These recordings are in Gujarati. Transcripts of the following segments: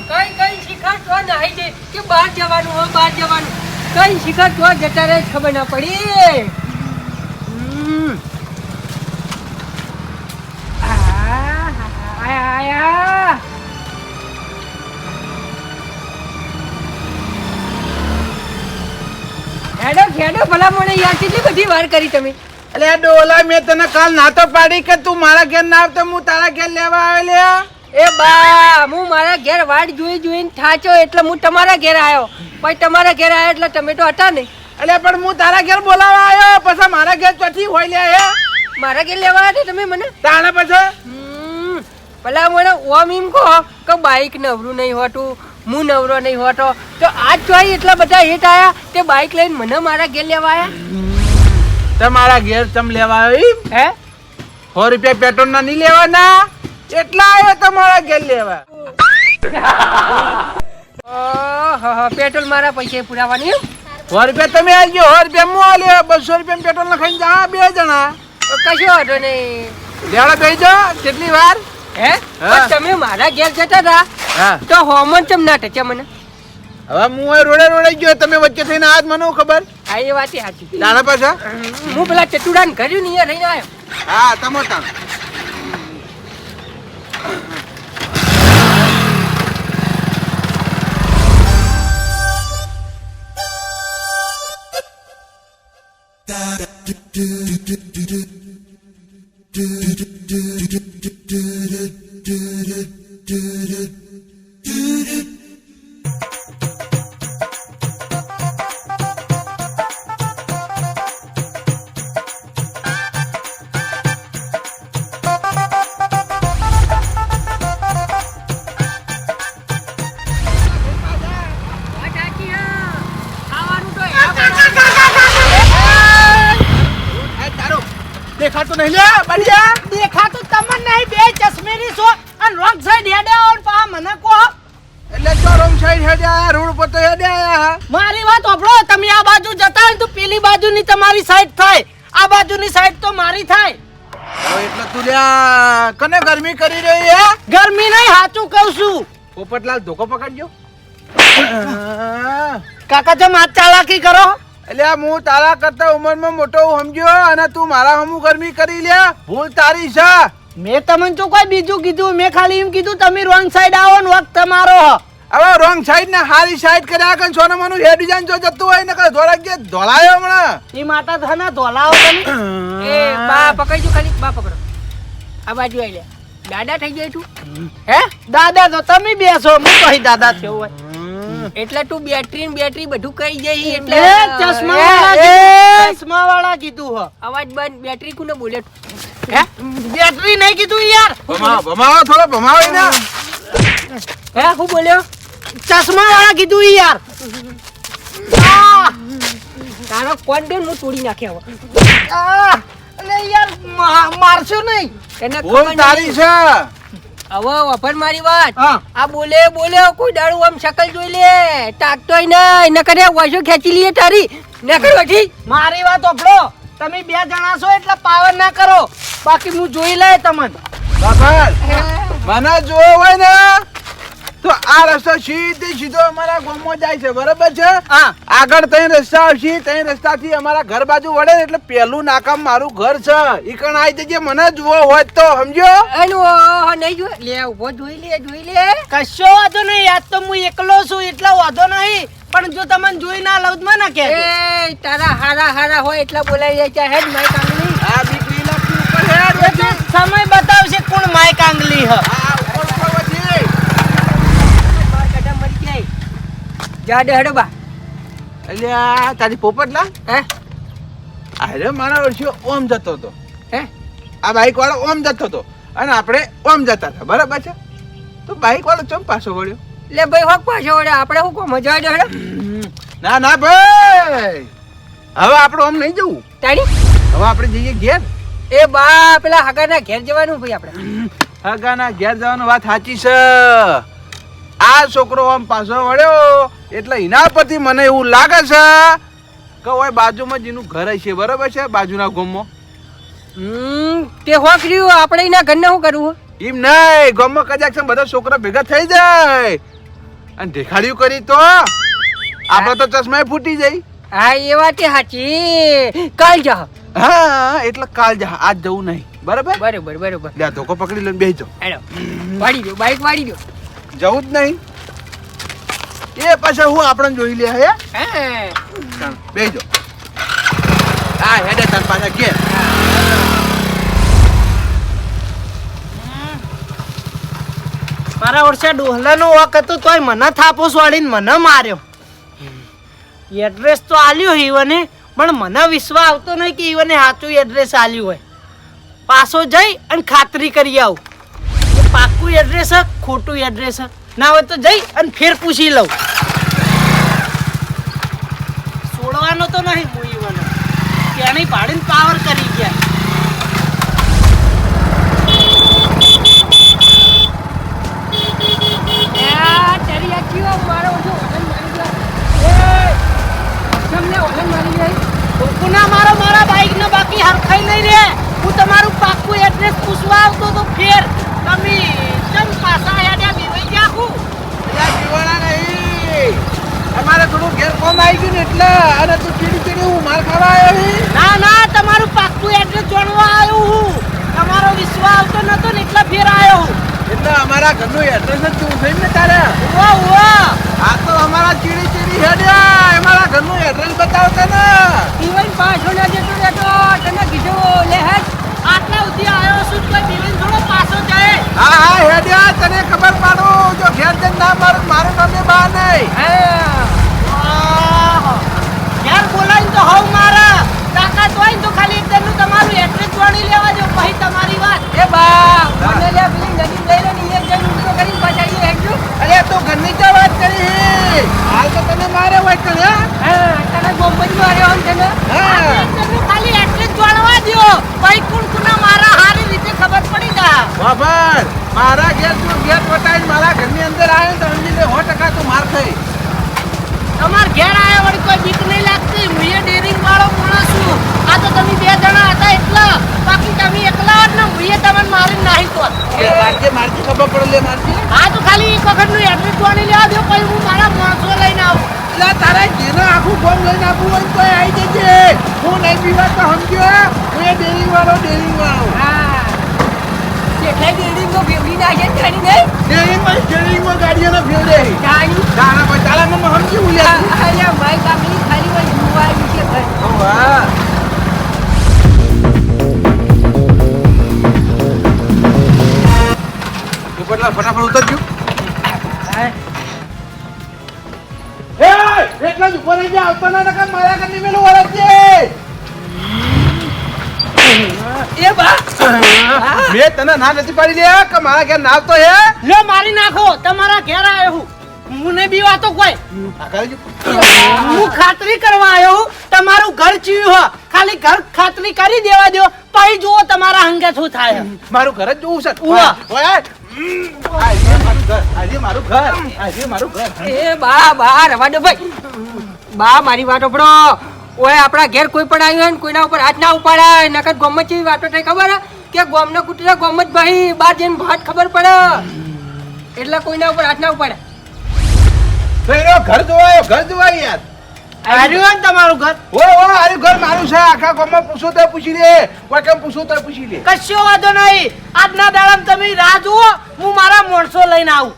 કઈ કઈ શિખર તો નહીં દે કે બહાર જવાનું હોય બહાર જવાનું કઈ શિખર તો જતા રહે ખબર ના પડી. ખેડો ખેડો ભલા મને યાર કેટલી બધી વાર કરી તમે. અલે ડોલા મેં તને કાલ ના તો પાડી કે તું મારા ઘેર ના આવતો હું તારા ઘેર લેવા આવેલ્યા. એ બા હું મારા ઘેર વાડ જોઈને થાચો એટલે હું તમારા ઘેર આવ્યો. પછી તમારા ઘેર આવ્યો એટલે તમે તો હતા નહીં. અલે પણ હું તારા ઘેર બોલાવા આવ્યો પછી મારા ઘેર ચોથી હોય લે હે. મારા ઘેર લેવા આવ્યા તમે મને તાણે પછી ભલા મને ઓમ એમ કહો કે બાઈક નવરું નહીં હોતું હું નવરો નહીં હોતો તો આજ જોઈ એટલા બધા હેઠ આયા તે બાઈક લઈને મને મારા ઘેર લેવા આવ્યા. તમારા ઘેર તમ લેવા આવ્યો હે 100 રૂપિયા પેટ્રોલ ના નહીં લેવાના એટલા આવ્યો તમારા ઘેર લેવા. પેટ્રોલ મારા પૈસા પુરાવાની 100 રૂપિયા તમે આવજો 100 રૂપિયા હું આલ્યો 200 રૂપિયા પેટ્રોલ ના ખાઈને જા બે જણા. કશો વાંધો નહીં લેવા બેસજો કેટલી વાર હે તમે મારા ઘેર જતા હતા તો હોમન ચમ ના ટચે મને. હવે હું રોડે રોડે ગયો તમે વચ્ચે થઈને આજ મને ખબર. હા એ વાત સાચી. તારા પાછા હું પેલા ચતુડાન કર્યું ને અહીંયા રહીને આવ્યો. હા તમો તાણ દેખાતો નહીં લે બડિયા. દેખાતું તમને નહીં બે ચશ્મેરી છો અને રોંગ સાઈડ હેડે આવો પા મને કહો. એટલે જો રોંગ સાઈડ હેડ્યા રોડ પર તો હેડ્યા. મારી વાત સાંભળો તમે આ બાજુ જતા હોય તો પેલી બાજુની તમારી સાઈડ થાય આ બાજુની સાઈડ તો મારી થાય. એટલે તું લ્યા કને ગરમી કરી રહી હે. ગરમી નહીં સાચું કહું છું. પોપટલાલ ધોકો પકડજો. કાકા જો માત ચાલાકી કરો. એટલે હું તારા કરતા ઉંમરમાં મોટો સમજ્યો અને તું મારા હમું ગરમી કરી લે ભૂલ તારી છે. મેં તમને તો કોઈ બીજું કીધું મેં ખાલી એમ કીધું તમે રોંગ સાઈડ આવો ને વખત તમારો. હવે રોંગ સાઈડ ને હારી સાઈડ કર્યા કે સોના મનું હેડ ડિઝાઇન જો જતું હોય ને કે ધોળા કે ધોળાયો હમણાં એ માતા થના ધોલાવો તમે. એ બા પકડજો ખાલી બા પકડો આ બાજુ આવી લે દાદા થઈ જાય તું હે દાદા તો તમે બેસો હું કહી દાદા થયો હોય એટલે તું બેટરી બધું કહી જઈ એટલે ચશ્મા વાળા કીધું હો. અવાજ બંધ બેટરી કોને બોલે હે બેટરી નહીં કીધું યાર. ભમાવો થોડો ભમાવો ને. હે હું બોલ્યો ચશ્મા વાળા કીધું યાર. તારો કોન્ટેન્ટ હું તોડી નાખ્યા અલે યાર મારશો નહીં એને ભૂલ તારી છે. હવે વફર મારી વાત હા. આ બોલે કોઈ દાડું આમ શકલ જોઈ લે તાકતોય નહીં ન કરે વાસો ખેંચી લઈએ તારી નકર વઠી. મારી વાત સાંભળો તમે બે જણા છો એટલે પાવર ના કરો બાકી હું જોઈ લે તમને. બાપા મને જોવો હોય ને તો આ રસ્તો સીધો અમારા ગામમાં જાય છે બરાબર છે. હા આગળ ત્રણ રસ્તા આવશે ત્રણ રસ્તાથી અમારા ઘર બાજુ વળે એટલે પેલું નાકામ મારું ઘર છે ઈ કણ આવી જજે મને જોવો હોય તો સમજો. એનું નહીં જોઈ લે ઉભો જોઈ લે કશો વાંધો નહીં યાદ તો હું એકલો છું એટલો વાંધો નહીં પણ જો તમને જોઈ ના લઉં તો મને કે એ તારા હારા હોય એટલા બોલાઈ જાય છે હેડ માઈક આંગલી આ બીકરી લાગતી ઉપર હેડ એટલે સમય બતાવશે કોણ માઈક આંગલી હ. આ ઉપર ઉપર વધી ગડા મરી જાય જાડે હેડો બા અલ્યા તારી પોપટલા હે અરે મારા વર્ષો ઓમ જતો હતો હે આ બાઈક વાળો ઓમ જતો હતો અને આપણે ઓમ જતા હતા બરાબર છે તો બાઈક વાળો ચમ પાછો વળ્યો. લે ભાઈ હોક પાછો વડે આપણે શું કો મજા આવી હેડો. ના ના ભાઈ હવે આપણે ઓમ નહીં જવું તારી હવે આપણે જઈએ ઘેર. એ બા પેલા હગાના ઘેર જવાનું ભાઈ આપણે હગાના ઘેર જવાનું વાત સાચી છે. આ છોકરો આમ પાછો વળ્યો એટલે એના પરથી મને એવું લાગે છે કે ઓય બાજુમાં જેનું ઘર હશે બરાબર છે બાજુના ગામમાં તે હોક રહ્યું આપણે એના ઘરને શું કરવું એમ નહીં, ગામમાં કદાચ છે બધા છોકરા ભેગા થઈ જાય અને દેખાડ્યું કરી તો આપડે તો ચશ્મા ફૂટી જાય. હા એ વાત સાચી. કાલ જા. હા એટલે કાલ જા, આજ જવું નહીં. બરાબર બરોબર. લે ધોકો પકડી લઈને બેસી જાઓ. હેલો વાળી દો, બાઈક વાળી દો. જવું જ નહીં. એ પાછા હું આપણને જોઈ લે હે. હા બેસી જાઓ. હા હેડે તાર પાછા ઘેર. મારા વર્ષે ડોહલાનો વક હતું તોય મને થાપોસ વાળીને મને માર્યો. એડ્રેસ તો આલ્યું ઈવને, પણ મને વિશ્વાસ આવતો નહીં કે ઈવને સાચું એડ્રેસ આલ્યું હોય. પાછો જઈ અને ખાતરી કરી આવું કે પાક્કું એડ્રેસ હે ખોટું એડ્રેસ હે. ના હોય તો જઈ અને ફેર પૂછી લઉં. છોડવાનો તો નહીં હું ઈવને, તેની ભાડીને પાવર કરી ગયા. મારા બાઈક ને બાકી હરખાઈ નહીં રે. હું તમારું પાક્કું એડ્રેસ પૂછવા આવતો તો ફેર તમે ચમ પાછા હેડ્યા બેવાઈ ગયા હું. અલ્યા જીવાના નહીં. અમારે થોડું ઘેર કોમ આવી ગયું ને એટલે અને તું ચીડી હું માર ખાવા આવ્યો. ના તમારું પાક્કું એડ્રેસ જાણવા આવ્યો હું. તમારો વિશ્વાસ આવતો નતો ને એટલે ફેર આવ્યો હું. એટલે અમારા ઘરનું એડ્રેસ જ તું થઈ ને તારે. વાહ આ તો અમારા ચીડી હેડ્યા અમારા ઘરનું એડ્રેસ બતાવતા ને. ઈવન પાછો ના જતો રહેતો તને કીધું લે હેડ. આટલા સુધી આવ્યો છું તો દિવેન થોડો પાછો જાય. હા હેડ્યા તને ખબર પાડું જો ઘેર જઈને ના મારું નામે બા નહીં. યાર બોલાઈને તો હવ મારા તાકાત હોય ને તો ખાલી એકદમનું તમારું એડ્રેસ જાણી લેવા દો પછી તમારી વાત. એ બા મને લે પેલી નદી લઈ લે ને એક જણ ઊંધો કરીને બચાવી હેડજો. અરે તું ઘરની તો વાત કરી હાલ તો તને મારે હોય કે હા તને ગોમજ માર્યો આમ તને. હા એકદમનું ખાલી એડ્રેસ જાણવા દો પછી કોણ કોના મારા હારી રીતે ખબર પડી જા. બાબર મારા ઘેર તું ઘેર પટાઈને મારા ઘરની અંદર આવ્યો તો સમજી લે 100% તું માર થઈ. તમાર ઘેર આયા વળી કોઈ બીક નહીં લાગતી. હું એ ડેરિંગ વાળો માણસ છું. આ તો તમે બે જણા હતા એટલા, બાકી તમે એકલા જ ને હું એ તમને મારીને નાહી તો. મારજી ખબર પડે લે મારજી. હા તો ખાલી એક વખતનું એડ્રેસ જાણી લેવા દો પછી હું મારા માણસો લઈને આવું. એટલે તારા જેને આખું ગોમ લઈને આપવું હોય તો આવી જજે. હું નહીં પીવા તો સમજ્યો હું એ ડેરિંગ વાળો. હા કેટલાય બિલ્ડિંગો ભેગી નાખે છે ને ડેરિંગમાં ગાડીઓનો ફેવરે ચાલ્યું. તારા પર તારામાં સમજી હું લે. અલ્યા ભાઈ કામની ખાલી કોઈ જોવાનું છે ઘર. વાહ ઉપરલા ફટાફટ ઉતરજો. એટલા જ ઉપર રહી જા આવતો ના નકા મારા ઘરની મેલું વળગજે. એ બા મેં તને ના નથી પાડી લે કે મારા ઘેર ના આવતો હે. લો મારી નાખો તમારા ઘેર આવ્યો હું. મને બી વાતો કોઈ આ કરજો. હું ખાતરી કરવા આવ્યો હું. તમારું ઘર ચીયું હો ખાલી ઘર ખાતરી કરી દેવા દો પછી જુઓ તમારા અંગે શું થાય. મારું ઘર જ જોવું છે. ઉવા. ઓય આજે મારું ઘર આજે મારું ઘર. એ બા રવા દો ભાઈ. બા મારી વાત ઓપડો. ઓય આપણા ઘેર કોઈ પણ આવ્યું હોય ને કોઈના ઉપર હાથ ના ઉપાડાય. નકર ગોમ જેવી વાતો થઈ ખબર હે કે ગોમના કુતરા ગોમ જ ભાઈ બાર જઈને ભાત ખબર પડે એટલે કોઈના ઉપર હાથ ના ઉપાડાય. તો એનો ઘર જોવાય યાર. આવ્યું ને તમારું ઘર. આર્યું ઘર મારું છે. આખા ગામમાં પૂછો તો પૂછી લે. કોઈ કેમ પૂછો તો પૂછી લે. કશો વાંધો નહીં. આજના દાડામાં તમે રાહ જુઓ હું મારા માણસો લઈને આવું.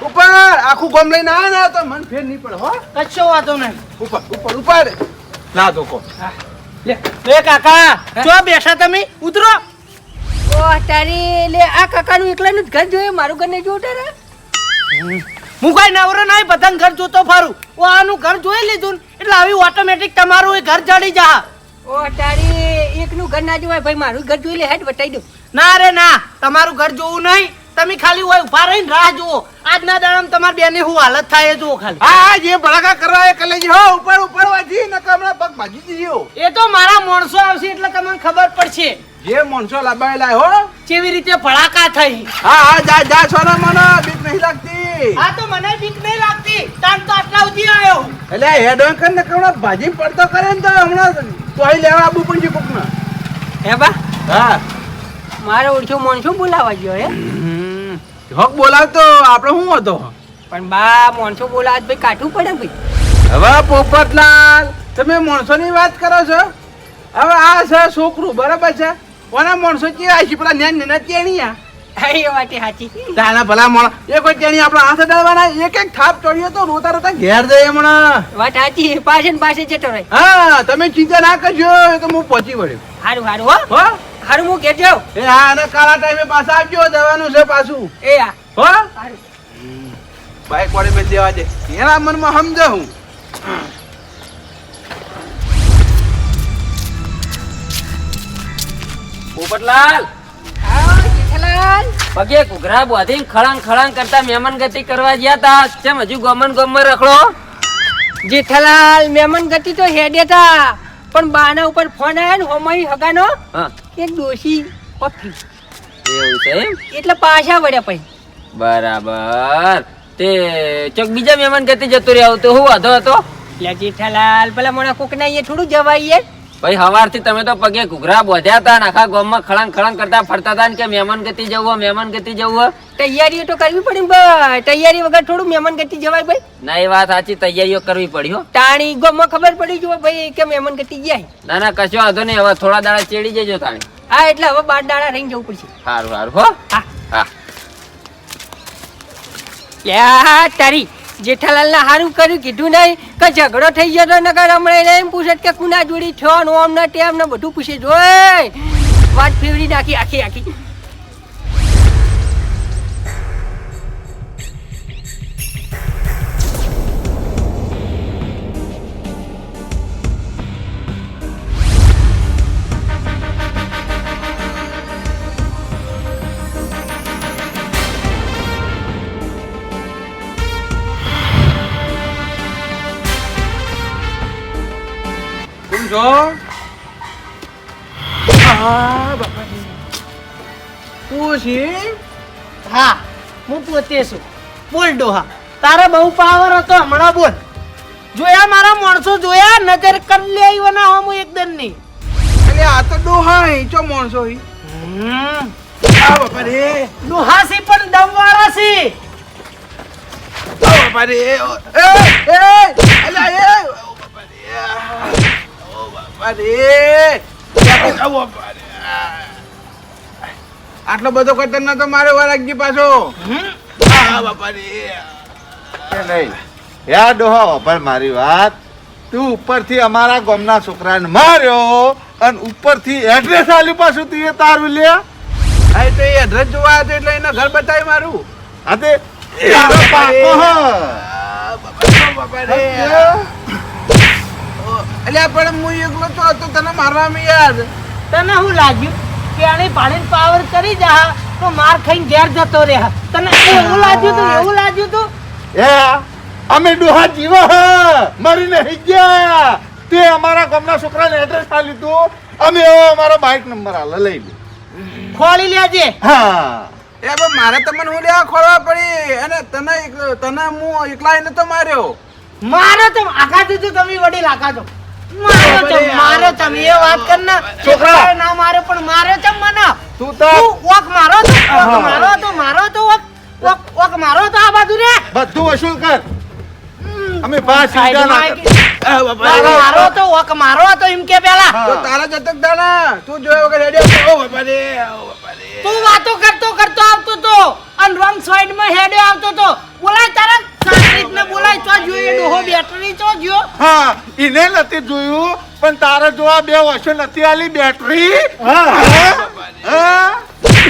ઉપર આખું ગામ લઈને આવે ને તો મન ફેર નહીં પડે હો. કશો વાંધો નહીં. ઉપર લા દોકો. લે એ કાકા ચો બેઠા તમે ઉતરો. ઓ તારી લે આ કાકાનું એકલાનું જ ઘર જોઈએ મારું ઘર નહીં જોવું તારે. હું કઈ નવરો નહીં બધાને ઘર જોતો ફરું. ઓ આનું ઘર જોઈ લીધું ને એટલે આવી ઓટોમેટિક તમારું એ ઘર જડી જા. ઓ તારી એકનું ઘર ના જોવાય ભાઈ મારું ઘર જોઈ લે હેડ બતાવી દઉં. ના રે ના તમારું ઘર જોવું નહીં. તમે ખાલી હોય ઉભા રહીને રાહ જુઓ. આજના દાડામાં તમારી બેની શું હાલત થાય એ જુઓ ખાલી. હા જે ભડાકા કરવા એ કલે હો ઉપર વાજી ન કમળા પગ ભાજી દીયો. એ તો મારા માણસો આવશે એટલે તમને ખબર પડશે જે માણસો લાબાયેલા હો કેવી રીતે ભડાકા થઈ. હા જા સોના મને બીક નહીં લાગતી. હા તો મને બીક નહીં લાગતી. તાન તો આટલા સુધી આવ્યો. એટલે હેડ વંકર ને કમળા ભાજી પડતો કરે ને તો હમણાં તોય લેવા આબુ પણ છે કોકના. હે બા હા મારો ઓળખ્યો માણસો બોલાવા ગયો હે હોક બોલાવતો આપણે શું હતો પણ બા માણસો બોલાવા ભાઈ કાઢવું પડે ભાઈ હવે પોપટલાલ તમે માણસોની વાત કરો છો હવે આ છે છોકરું બરાબર છે કોના માણસો કેવા છે પેલા નેના ટેણીયા હા, એ વાત સાચી તાના ભલા મોણા એ કોઈ ટેણી આપણા હાથ ડાળવાના એક એક થાપ ચડ્યો તો રોતા રોતા ઘેર જઈએ હમણાં વાત સાચી પાસે ને પાસે જતો રહે હા તમે ચિંતા ના કરજો એ તો હું પહોંચી વળ્યો હારું હારું હો હો હારું હું ઘેર જાઉં એ હા અને કાળા ટાઈમે પાછા આવજો દવાનું છે પાછું એ હા હો હારું બાઈક વાળી મેં દેવા દે એના મનમાં સમજે હું પોપટલાલ આવો જેઠાલાલ પગે ઘૂઘરા બોધી ખળંગ ખળંગ કરતા મહેમાન ગતિ કરવા ગયા તા કેમ હજુ ગમન ગમર રખડો જેઠાલાલ મહેમાન ગતિ તો હેડે તા પણ બાના ઉપર ફોન આવ્યો ને હોમાઈ હગાનો હા એક ડોશી પફી એવું છે એમ એટલે પાછા વળ્યા પછી બરાબર તે ચોક બીજા મહેમાન ગતિ જતો રહ્યો તો હું વાંધો હતો લે જેઠાલાલ પેલા મોણા કોકના અહીંયા થોડું જવાય ભાઈ સવારથી તમે તો પગે ઘૂઘરા બોધ્યા હતા ને આખા ગામમાં ખળંગ ખળંગ કરતા ફરતા હતા ને કે મહેમાન ગતિ જવું મહેમાન ગતિ જવું તૈયારીઓ તો કરવી પડી ને ભાઈ તૈયારી વગર થોડું મહેમાન ગતિ જવાય ભાઈ ના એ વાત સાચી તૈયારીઓ કરવી પડી હો તાણી ગોમાં ખબર પડી જો ભાઈ કે મહેમાન ગતિ ગયા ના ના કશો વાંધો નહીં હવે થોડા દાડા ચેડી જજો તાણી હા એટલે હવે 12 દાડા રહીને જવું પડશે સારું સારું હો હા હા લ્યા તારી જેઠાલાલ ને સારું કર્યું કીધું નહીં કે ઝઘડો થઈ ગયો તો નકર હમણાં એમ પૂછે કે કુના જોડી છો નો આમ ના ટેમ ને બધું પૂછે જોય વાત ફેવરી નાખી આખી આખી કેમ છો પૂછી હા હું પોતે છું બોલ ડોહા તારા બહુ પાવર હતો હમણાં બોલ જોયા મારા માણસો જોયા નજર કરી લે આવ્યો ના હું એકદમ નહીં એટલે આ તો ડોહા ચો માણસો ઈ આ બાપા રે ડોહા સી પણ દમ વાળા સી ઓ બાપા રે એ અલા એ ઓ બાપા રે ઓ બાપા રે ઓ બાપા રે આટલો બધો કતર ન તો મારે વરાગજી પાછો આ બાપા રે કે નહીં યા ડોહા પણ મારી વાત તું ઉપરથી અમારા ગામના છોકરાને માર્યો અને ઉપરથી એડ્રેસ આલ્યું પાછું તું એ તારું લે આ તો એ એડ્રેસ જોવા હતો એટલે એનો ઘર બતાવી મારું આતે એનો પાકો હ બાપા રે અલ્યા પણ હું એકલો તો હતો તને મારવામાં યાદ તને શું લાગ્યું કે આને પાણીને પાવર કરી જા તો માર ખાઈને ઘેર જતો રહ્યા તને એવું લાગ્યું તું એ અમે ડોહા જીવો હ મરી નહીં ગયા તે અમારા ગામના છોકરાને એડ્રેસ આલ્યું તું અમે અમારો બાઇક નંબર હાલ લઈ લે ખોળી લેજે હા એ પણ મારે તમને હું લેવા ખોલવા પડી અને તને હું એકલા એને તો માર્યો મારો તો આઘા દીધું તમે વડીલ આઘા દો મારો તમે એ વાત કર ને છોકરા ના મારો પણ મારો છે મને તું તો ઓક મારો તો ઓક મારો તો આ બાજુ રે બધું વસૂલ કર અમે પાસ મારો તો ઓક મારો તો એમ કે પેલા તો તારા જતક દાણા તું જોયા વગર હેડ્યો ઓ બાપા રે ઓ બાપા રે તું વાતો કરતો આવતો તો અને રોંગ સાઈડ માં હેડે આવતો તો બોલાય તારા સાઈડ ને બોલાય તો જોઈએ ડોહો બેટરી તો જો હા ઈને નથી જોયું પણ તારે જો આ બે વર્ષો નથી આલી બેટરી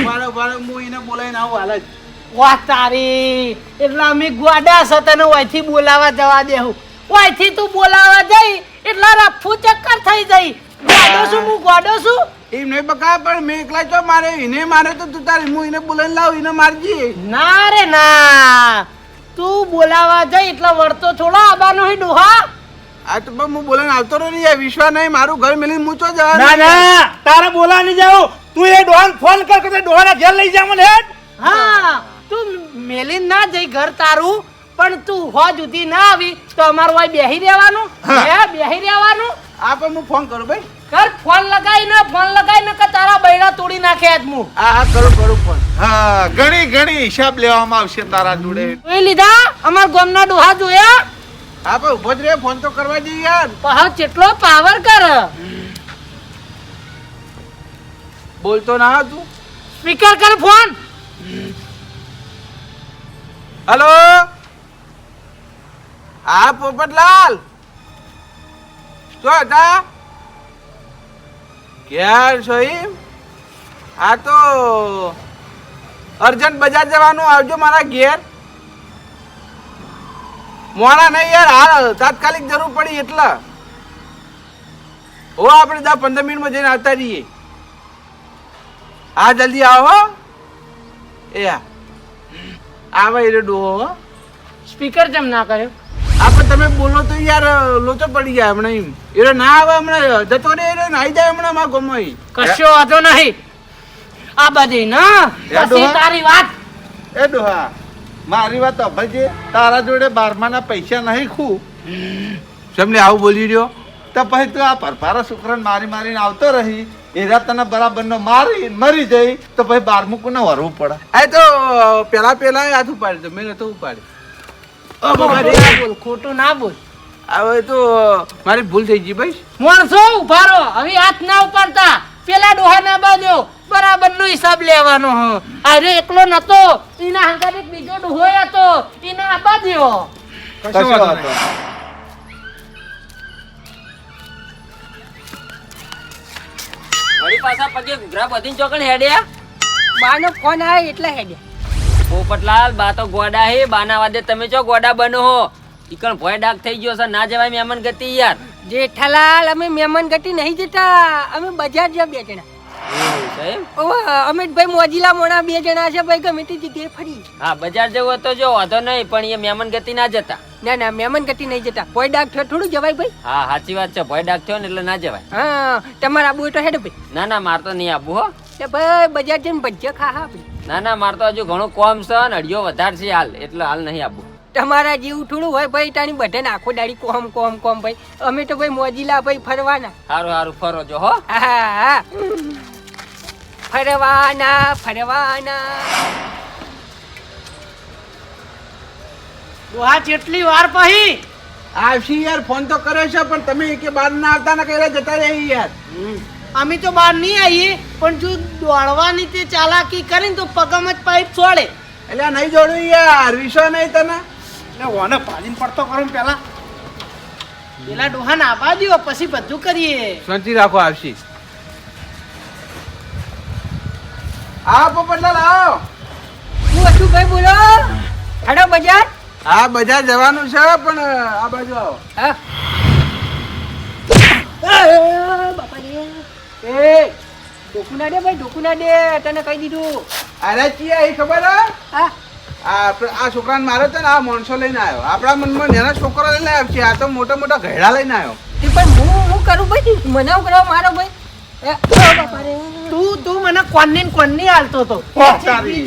મારો હું એને બોલાઈને આવું હાલ જ વાહ તારી એટલે અમે ગોડા છે તને ઓયથી બોલાવા જવા દેવું ઓયથી તું બોલાવા જઈ એટલે રફુ ચક્કર થઈ જઈ ગોડો છું એમ નહીં બકા પણ મેં એકલા ચો મારે એને મારે તો તું તારે હું એને બોલાઈને લાવ એને મારજી ના રે ના તું બોલાવા જઈ એટલે વળતો થોડો આબાનો હે ડોહા આ તો પણ હું બોલાઈને આવતો નહીં યાર વિશ્વાસ નહીં મારું ઘર મેલીને હું ચો જવાનું ના ના તારે બોલા નહીં જાવ તું એ ડોહાને ફોન કર કે ડોહાના ઘેર લઈ જા મને હેડ હા તું મેલી ના જઈ ઘર તારું પણ તું હો જુદી ના આવી તો અમારું વાય બેહી રહેવાનું બેહી રહેવાનું આ પણ હું ફોન કરું ભાઈ કર ફોન લગાઈ ને કે તારા બૈરા તોડી નાખે આજ હું હા કરું પણ હા ઘણી ઘણી હિસાબ લેવામાં આવશે તારા જોડે. જોઈ લીધા અમાર ગામના ડોહા જોયા હા પણ ઉભો જ રે, ફોન તો કરવા દે યાર. પહાવ કેટલો પાવર કર બોલતો ના તું. સ્પીકર કર ફોન હલો હા પોપટલાલ, શું હતા ક્યાં છો એમ? હા તો અર્જન્ટ બજાર જવાનું, આવજો મારા ઘેર. મોડા નહીં યાર, હાલ તાત્કાલિક જરૂર પડી એટલે. હો આપણે 10-15 મિનિટમાં જઈને આવતા રહીએ. હા જલ્દી આવો હો. એ હા આવે એ ડોહો હો. સ્પીકર કેમ ના કર્યો આપણે તમે બોલો તો યાર લોચો પડી જાય હમણાં. એમ એ ના આવે હમણાં, જતો રે એ નાઈ જાય હમણાં માં ગમે. કશો વાંધો નહીં આ બધી ના યા પછી ડોહા. તારી વાત એ ડોહા મારી વાત અભજે, તારા જોડે 12માના પૈસા નહીં ખું તમને આવું બોલી રહ્યો? તો પછી તું આ પરપારા છોકરાને મારીને આવતો રહી, એરા તને બરાબરનો મારી મરી જઈ તો પછી 12મું કોને વરવું પડે? એ તો પેલા હાથ ઉપાડી તો મેં નતો ઉપાડી. બોલ ખોટું ના બોલ હવે તો મારી ભૂલ થઈ ગઈ ભાઈ. માણસો ઉભા રહો, હવે હાથ ના ઉપાડતા. પેલા ડોહા ના બાજો બરાબર નો હિસાબ લેવાનો હ. અરે એકલો નતો, એના હાંગાત એક બીજો ડોહો હતો, એના આબા દેવો. કશો વાંધો નહીં. વળી પાછા પગે ઘૂઘરા બધીને ચોકણ હેડ્યા. બાનો ફોન આવ્યો એટલે હેડ્યા. પોપટલાલ બા તો ગોડા હે, બાના વાદે તમે ચો ગોડા બનો હો. ઈકણ ભોય ડાક થઈ ગયો છે, ના જવાય મહેમાન ગતિ યાર. જેઠાલાલ અમે મહેમાન ગતિ નહીં જતા, અમે બજાર જ્યાં 2 જણા. એવું છે એમ? અમિતભાઈ મોજીલા મોણા 2 જણા છે ભાઈ, ગમે તે જગ્યાએ ફરી. હા બજાર જવું હોય તો જો વાંધો નહીં, પણ એ મહેમાન ગતિ ના જતા. ના મહેમાન ગતિ નહીં જતા. કોઈ ડાક થયો થોડું જવાય ભાઈ. હા સાચી વાત છે, ભોય ડાક થયો ને એટલે ના જવાય. હા તમારે આબુ હોય તો હેડો ભાઈ. ના માર તો નહીં આવું હો. તે ભાઈ બજાર જઈને ભજીયા ખા હા ભાઈ. ના માર તો હજુ ઘણું કોમ છે ને અડિયો વધારે છે હાલ, એટલે હાલ નહીં આવું. તમારા જેવું થોડું હોય ભાઈ, તાની બધાને આખો દાડી કોમ ભાઈ. અમે તો ભાઈ મોજીલા ભાઈ ફરવાના. સારું ફરો જો હો. હા ફરવાના. ડોહા કેટલી વાર પછી આવશી યાર, ફોન તો કર્યો છે પણ તમે એકે બાર ના આવતા ને કઈ જતા રહી યાર. અમે તો બહાર નહીં આવીએ, પણ જો દોડવાની તે ચાલાકી કરીને તો પગમ જ પાઇપ છોડે. એટલે નહીં જોડું યાર, વિશ્વાસ નહીં તને. એટલે ઓને પાડીને પડતો કરો ને પેલા. પેલા ડોહાને આબા દ્યો, પછી બધું કરીએ. શાંતિ રાખો. આવશી આવો પોપટલાલ આવો. શું હતું ભાઈ બોલો? હેડો બજાર. હા બજાર જવાનું છે પણ આ બાજુ આવો. હા બાપા રે. એ ડોકું ના દે ભાઈ, ડોકું ના દે, તને કહી દીધું. અરે ચિયા એ ખબર હે? હા આ છોકરાને માર્યો છે ને, આ માણસો લઈને આવ્યો. આપણા મનમાં નાના છોકરા લઈને આવ્યો છે, આ તો મોટા ઘેડા લઈને આવ્યો. તે પણ હું કરું ભાઈ, મને હું કરવા મારો ભાઈ. એ બાપા રે. તું મને કોની હાલતો હતો. તારી.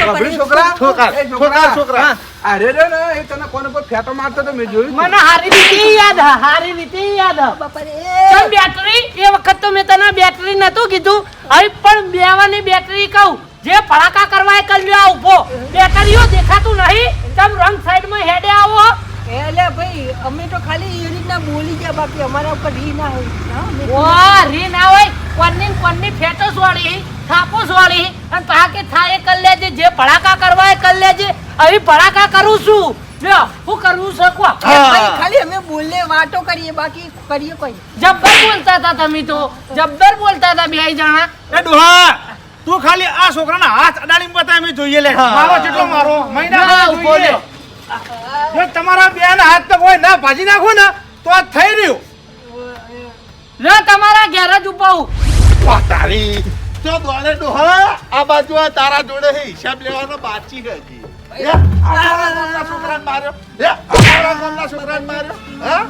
ગભરી છોકરા. છોકરા, એ છોકરા, છોકરા. અરે રે રે, એ તને કોને પર ફેટો મારતો તો મેં જોયું. મને હારી રીતે યાદ હ, હારી રીતે યાદ હ. બાપા રે. ચમ બેટરી એ વખત તો મેં તને બેટરી નતું કીધું, હવે પણ બેવાની બેટરી કહું. જે ફડાકા કરવા એ કરી લ્યો, આ ઊભો. બેટરીઓ દેખાતું નહીં, તમ રંગ સાઈડમાં હેડે આવો. એટલે ભાઈ અમે તો ખાલી એ રીતના બોલી ગયા, બાકી અમારા ઉપર રી ના હોય. ના, અમે- વાહ રી ના હોય, કોની ફેટો વાળી, થાપોસ વાળી, અને પાકે થાય એ કરી લેજે. જે ફડાકા કરવા એ કરી લેજે. હવે ફડાકા કરું છું, લ્યો હું કરવું શકો. ભાઈ ખાલી અમે બોલે વાતો કરીએ, બાકી કરીએ કોઈ. જબ્બર બોલતા હતા તમે તો, જબ્બર બોલતા હતા 2 જણા. એ ડોહા તું ખાલી આ છોકરાના હાથ અડાડીને બતાય અમે જોઈએ લે. મારો જેટલો મારો મહિના ના, ઉભો જોઈએ. રહ્યો. જો તમારા બે ના હાથ તો કોઈ ના ભાજી નાખો ને તો આ થઈ રહ્યું. લ્યો તમારા ઘેર જ ઉપાવું. વાહ, તારી તો દોડે ડોહા આ બાજુ આ તારા જોડે હે હિસાબ લેવાનો બાકી હતી. અમારા ગામના છોકરાને માર્યો. અમારા ગામના છોકરાને માર્યો. હા?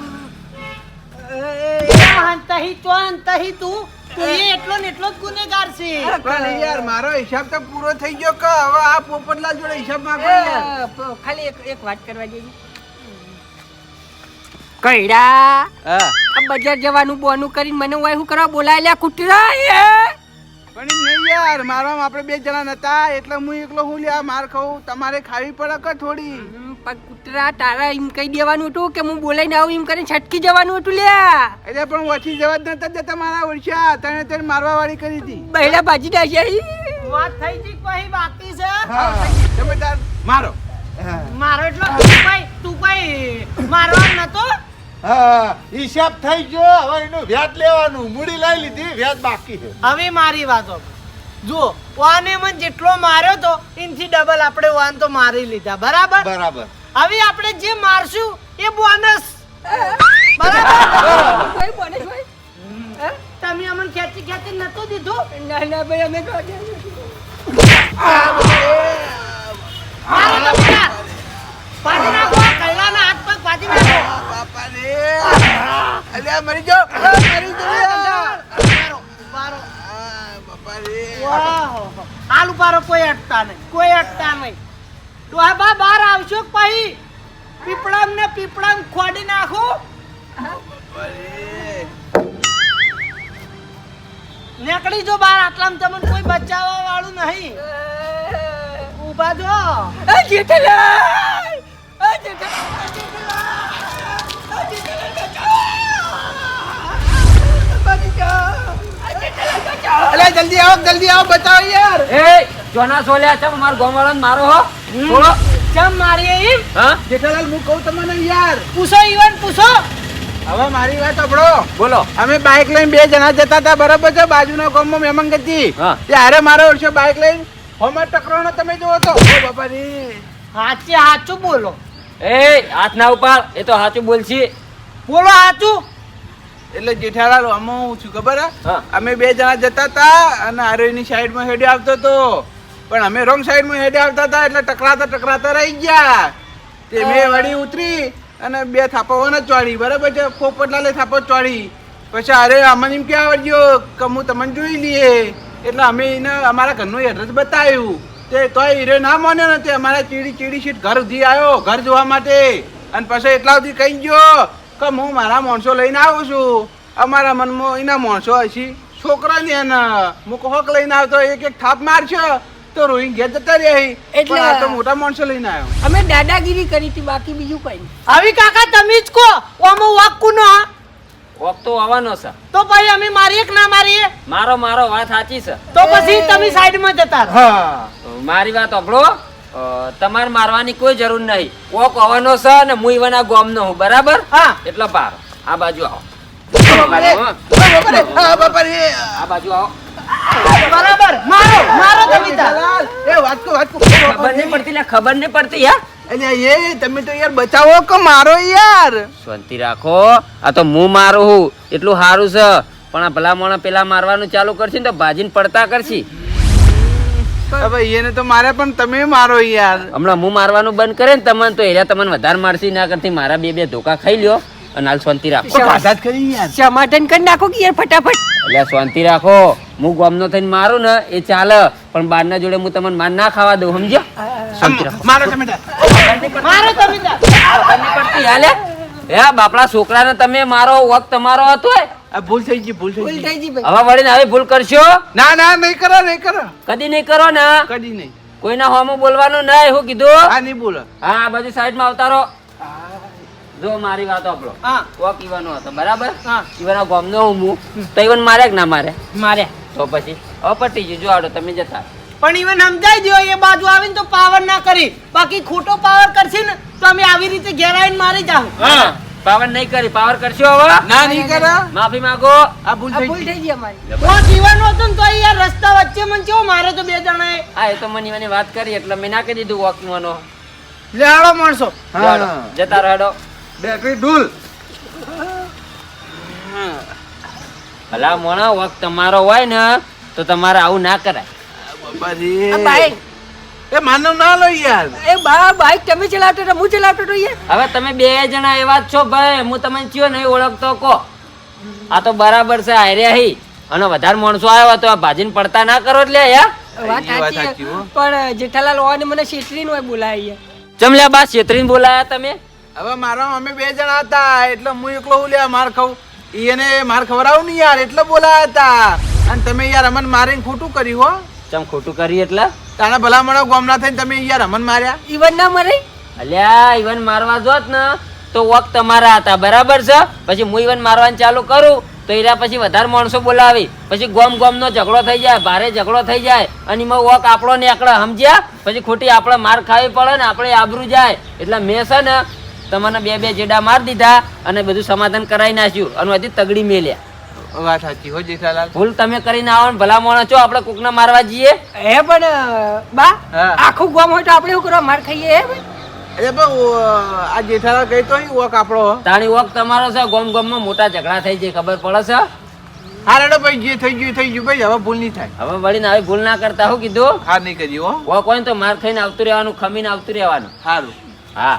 અંતહી તું એ એટલો ને એટલો જ ગુનેગાર છે. પણ યાર મારો હિસાબ તો પૂરો થઈ ગયો કે હવે આ પોપટલાલ જોડે હિસાબ માંગો યાર. ખાલી એક વાત કરવા જઈએ. કઈડા હા આ બજાર જવાનું બોનું કરીને મને ઓય શું કરવા બોલાય લ્યા કૂતરા એ પણ એમ નહીં યાર મારવામાં આપણે 2 જણા નતા એટલે હું એકલો હું લ્યા માર ખાઉં તમારે ખાવી પડે કે થોડી પણ કૂતરા તારા એમ કહી દેવાનું હતું કે હું બોલાઈને આવું એમ કરીને છટકી જવાનું હતું લ્યા એટલે પણ ઓછી જવા જ નતા દેતા મારા ઓળખ્યા તને મારવા વાળી કરી હતી બહેડા બાજી નાખ્યા ઈ. વાત થઈ ગઈ કોઈ બાકી છે તમે તાર મારો મારો એટલો તું કઈ મારવા નતો હા હિસાબ થઈ ગયો હવે એનું વ્યાજ લેવાનું મૂડી લઈ લીધી વ્યાજ બાકી છે હવે મારી વાતો જુઓ વાને મને જેટલો માર્યો તો એનથી ડબલ આપણે વાન તો મારી લીધા બરાબર બરાબર હવે આપણે જે મારશું એ બોનસ બરાબર ભાઈ બોલે ભાઈ હે? તમે અમને ખેંચી ખેંચી નતો દીધું ના ના ભાઈ અમે તો મારો તો પેલા પાછી નાખો કૈલાના હાથ પગ પાછી નાખો બાપા રે અલ્યા મરી જાઓ મરી જાઓ ઉભારો. બાપા રે વાહ. હાલ ઉભારો કોઈ અટતા નહીં તો આ બહાર આવશો પછી પીપળામ ખોડી નાખો નીકળી જો બહાર આટલામાં તમને કોઈ બચાવવા વાળું નહીં ઊભા જો જેઠાલાલ અલ્યા જલ્દી આવો બચાવો યાર એ ચોના સોલ્યા છે મારા ગામવાળાને મારો હો થોડો ચમ મારી એમ હા જેઠાલાલ હું કહું તમને યાર પૂછો ઈવન પૂછો હવે મારી વાત સાંભળો બોલો અમે બાઇક લઈને 2 જણા જતા હતા બરાબર છે બાજુના ગામમાં મહેમાન ગતિ હા. ત્યારે મારો વર્ષે બાઇક લઈને હોમાં ટકરાણો તમે જોવો તો ઓ બાપા રે સાચું બોલો એ હાથ ના ઉપાડ એ તો સાચું બોલશી બોલો સાચું એટલે જેઠાલાલ આમાં હું છું ખબર હે? હા. અમે 2 જણા જતા હતા અને આરોની સાઈડમાં હેડે આવતો હતો પણ અમે રોંગ સાઈડમાં હેડે આવતા હતા એટલે ટકરાતા રહી ગયા તે મેં વળી ઉતરી અને 2 થાપાઓને ચોડી બરાબર છે પોપટલાલે થાપો ચોડી પછી અરે અમને એમ કે આવડ્યો કે હું તમને જોઈ લઈએ એટલે અમે એને અમારા ઘરનું એડ્રેસ બતાવ્યું તે તોય હીરો ના માન્યો ને તે અમારા ચીડી સીટ ઘર સુધી આવ્યો ઘર જોવા માટે અને પછી એટલા સુધી કહી ગયો કે હું મારા માણસો લઈને આવું છું અમારા મનમાં એના માણસો હશે છોકરાને એને હું કોક લઈને આવતો એક થાપ મારશો તો રોઈ ઘેર જતા રહી એટલે- એટલે તો મોટા માણસો લઈને આવ્યો અમે દાદાગીરી કરી હતી બાકી બીજું કઈ નહીં. હવે કાકા તમે જ કહો ઓમો વાક કુનો ઓક તો આવવાનો છે તો ભાઈ અમે મારીએ કે ના મારીએ મારો વાત સાચી છે તો પછી તમે સાઈડમાં જતા રહો. હા મારી વાત સાંભળો તમારે મારવાની કોઈ જરૂર નહીં ઓક આવવાનો છે ને હું ઈવન આ ગામનો હું બરાબર હા એટલે પાર આ બાજુ આવો હા, બાપા રે. આ બાજુ આવો બરાબર મારો તમે તાર. જેઠાલાલ, એ વાંચકો. ખબર નહીં પડતી લે ખબર નહીં પડતી યાર અલ્યા એ તમે તો યાર બચાવો કે મારો યાર શાંતિ રાખો આ તો હું મારું હું એટલું સારું છે પણ આ ભલા મોણા પેલા મારવાનું ચાલુ કરશે ને તો ભાજીને પડતા કરશે હવે એને તો મારે પણ તમે મારો યાર હમણાં હું મારવાનું બંધ કરે ને તમને તો એરિયા તમને વધારે મારશે ના કરતી મારા બે ધોકા ખાઈ લ્યો અને હાલ શાંતિ રાખો આઝાદ કરી યાર સમાધાન કરી નાખો કે યાર ફટાફટ એટલે શાંતિ રાખો હું ગામનો થઈને મારું ને એ ચાલે પણ બારના જોડે હું તમને માર ના ખાવા દઉં સમજ્યો શાંતિ રાખો મારો ટમેટા મારો તમે તાર. ખબર નહીં પડતી હાલે હે બાપડા છોકરાને તમે મારો વખત તમારો હતો આ ભૂલ થઈ ગઈ ભૂલ ભૂલ થઈ ગઈ થઈ ગઈ ભાઈ હવે વળીને આવી ભૂલ કરશો ના નહીં કરો કદી નહીં કરો ને કદી નહીં કોઈના હોમું બોલવાનું નહીં શું કીધું આ નહીં બોલો હા આ બાજુ સાઈડમાં અવતારો જો મારી વાત આપણો હા કોક ઈવાનો હતો બરાબર હા ઈવાના ગામનો હું તો ઈવન મારે કે ના મારે માર્યા તો પછી હવે પટી ગયું જો આડો તમે જતા પણ ઈવન સમજાઈ દો એ બાજુ આવીને તો પાવર ના કરી બાકી ખોટો પાવર કરશે ને તો અમે આવી રીતે ઘેર આવીને મારી જાવ હા પાવર નહીં કરી પાવર કરશો હવે ના નહીં કરો માફી માંગો આ ભૂલ આ થઈ ભૂલ ગઈ થઈ ગઈ અમારી તો જીવન હતું ને તો યાર રસ્તા વચ્ચે મને કેવો મારે તો 2 જણાએ હા એ તો મને ઈવાની વાત કરી એટલે મેં નાખી દીધું વોકનો લેવાડો માણસો હા. જતા રહો બેટરી ઢૂલ ભલા મોણા વખત તમારો હોય ને તો તમારે આવું ના કરાય બાપાજી આ બાઈક એ માનવ ના લો યાર એ બા બાઈક તમે ચલાવતો તો હું ચલાવતો તો યાર હવે તમે 2 જણા એવા જ છો ભાઈ હું તમને ચિયો નહીં ઓળખતો કો આ તો બરાબર છે હાર્યા હી અને વધારે માણસો આવ્યા તો આ ભાજીને પડતા ના કરો એટલે યાર વાત એ વાત સાચી સાચી હો. પણ જેઠાલાલ ઓને મને શેતરીને હોય બોલાય યાર ચમલ્યા બા છેતરીને બોલાયા તમે હવે મારા અમે 2 જણા હતા એટલે હું એકલો હું લ્યા માર ખાઉં એને માર ખવડાવું નહીં યાર એટલે બોલાયા હતા. અને તમે યાર અમન મારીને ખોટું કર્યું હો. ચમ ખોટું કરી એટલે તાણા ભલામણો ગોમના થઈને તમે યાર અમન માર્યા. ઈવન ના મરે અલ્યા ઈવન મારવા જોત ને તો વખત તમારા હતા બરાબર છે. પછી હું ઈવન મારવાનું ચાલુ કરું તો એના પછી વધારે માણસો બોલાવી પછી ગોમ નો ઝઘડો થઈ જાય, ભારે ઝઘડો થઈ જાય અને એમાં વોક આપણો નીકળે સમજ્યા. પછી ખોટી આપણે માર ખાવી પડે ને આપણે આબરૂ જાય. એટલે મેં છે ને તમને 2 જેડા માર દીધા અને બધું સમાધાન કરાવી નાખ્યું અને હજી તગડી મેલ્યા. વાત સાચી હો જેઠાલાલ. ભૂલ તમે કરીને આવો ને ભલા માણસ છો આપણે કોકને મારવા જઈએ. હે પણ બા હા. આખું ગામ હોય તો આપણે શું કરવા માર ખાઈએ હે ભાઈ? અરે બહુ આ જેઠાલાલ કઈ તો વોક આપણો. તાણી વોક તમારો છે. ગોમ મોટા ઝઘડા થઈ જાય ખબર પડે છે. હા રેડો ભાઈ જે થઈ ગયું ભાઈ હવે ભૂલ નહીં થાય. હવે વળીને આવી ભૂલ ના કરતા હું કીધું હા નહીં કરી હો. વોક હોય ને તો માર ખાઈને આવતું રહેવાનું, ખમીને આવતું રહેવાનું. સારું. હા